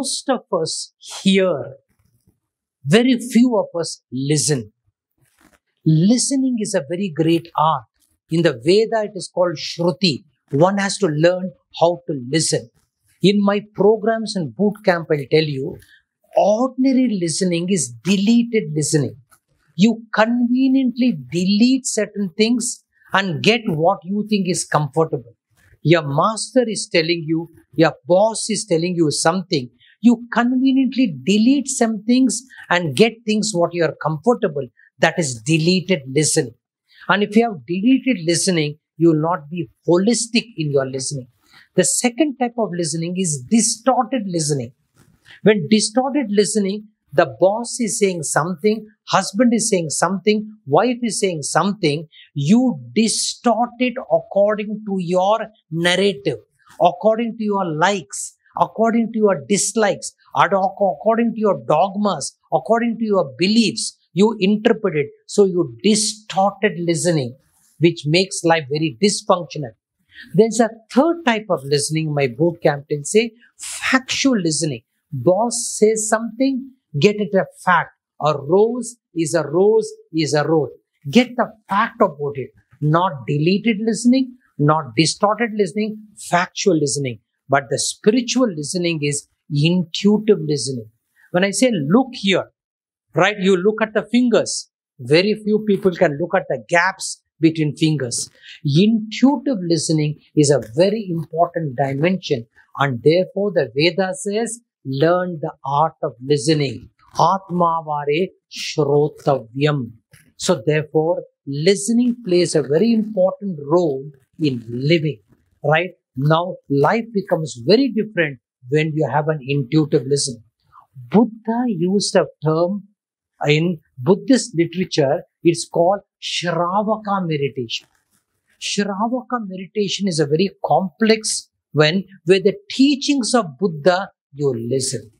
most of us hear, very few of us listen. Listening is a very great art. In the Veda, it is called Shruti. One has to learn how to listen. In my programs and boot camp, I'll tell you, ordinary listening is deleted listening. You conveniently delete certain things and get what you think is comfortable. Your master is telling you, your boss is telling you something. You conveniently delete some things and get things what you are comfortable. That is deleted listening. And if you have deleted listening, you will not be holistic in your listening. The second type of listening is distorted listening. When distorted listening, the boss is saying something, husband is saying something, wife is saying something, you distort it according to your narrative, according to your likes, according to your dislikes, according to your dogmas, according to your beliefs, you interpret it. So you distorted listening, which makes life very dysfunctional. There's a third type of listening, my boot camp will say, factual listening. Boss says something, get it a fact. A rose is a rose is a rose. Get the fact about it. Not deleted listening, not distorted listening, factual listening. But the spiritual listening is intuitive listening. When I say look here, right, you look at the fingers. Very few people can look at the gaps between fingers. Intuitive listening is a very important dimension, and therefore the Veda says, learn the art of listening. Atma vare shrotavyam. So therefore, listening plays a very important role in living. Right? Now, life becomes very different when you have an intuitive listening. Buddha used a term in Buddhist literature, it's called Shravaka meditation. Shravaka meditation is a very complex one where the teachings of Buddha, you listen.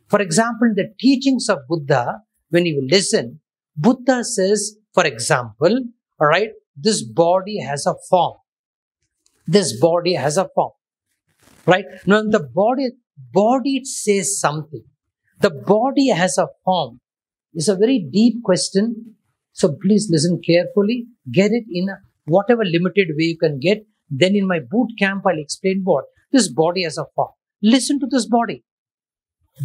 For example, the teachings of Buddha, when you listen, Buddha says, for example, all right, this body has a form. This body has a form. Right? Now, the body it says something. The body has a form. It's a very deep question. So please listen carefully. Get it in whatever limited way you can get. Then in my boot camp, I'll explain what. This body has a form. Listen to this body.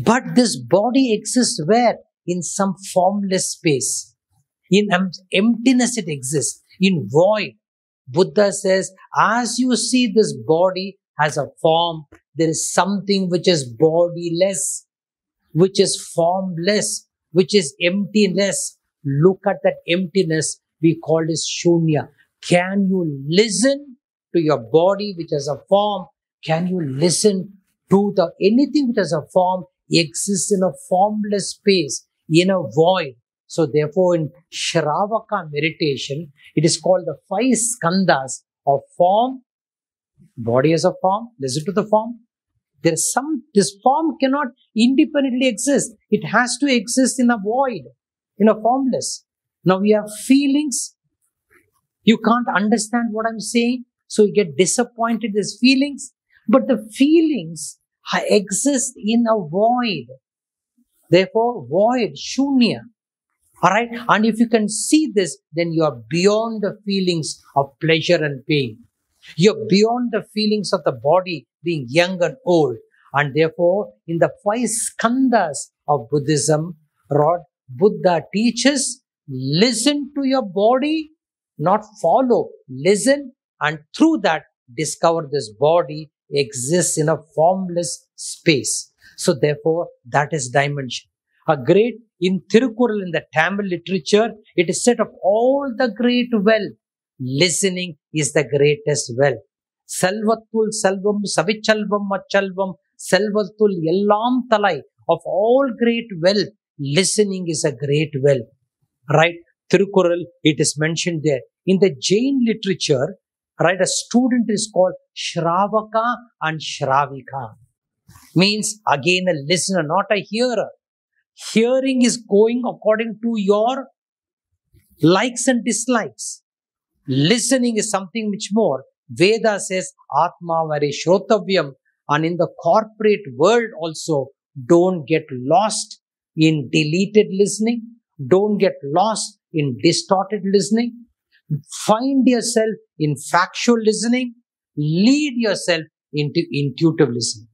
But this body exists where? In some formless space. In emptiness it exists. In void. Buddha says, as you see this body has a form, there is something which is bodiless, which is formless, which is emptiness. Look at that emptiness. We call it shunya. Can you listen to your body which has a form? Can you listen to anything which has a form exists in a formless space, in a void? So therefore in Shravaka meditation, it is called the 5 skandhas of form. Body has a form. Listen to the form. This form cannot independently exist. It has to exist in a void, in a formless. Now we have feelings. You can't understand what I'm saying, so you get disappointed. There's feelings, but the feelings exist in a void. Therefore, void, shunya. Alright? And if you can see this, then you are beyond the feelings of pleasure and pain. You're beyond the feelings of the body being young and old. And therefore, in the 5 skandhas of Buddhism, Buddha teaches, listen to your body, not follow. Listen, and through that, discover this body exists in a formless space. So therefore, that is dimension. A great, in Tirukural, in the Tamil literature, it is said of all the great wealth, listening is the greatest wealth. Selvathul selvam savichalvam machalvam selvathul yellam talai. Of all great wealth, listening is a great wealth. Right? Tirukural, it is mentioned there. In the Jain literature, right, a student is called Shravaka and Shravika. Means again a listener, not a hearer. Hearing is going according to your likes and dislikes. Listening is something much more. Veda says, Atma vare shrotavyam. And in the corporate world also, Don't get lost in deleted listening. Don't get lost in distorted listening. Find yourself in factual listening. Lead yourself into intuitive listening.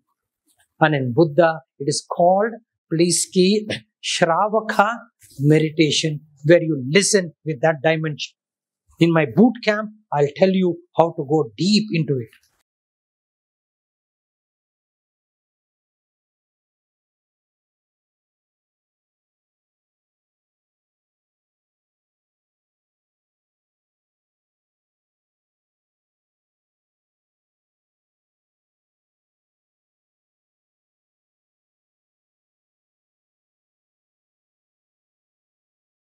And in Buddha, it is called Pliski Shravaka meditation, where you listen with that dimension. In my boot camp, I'll tell you how to go deep into it.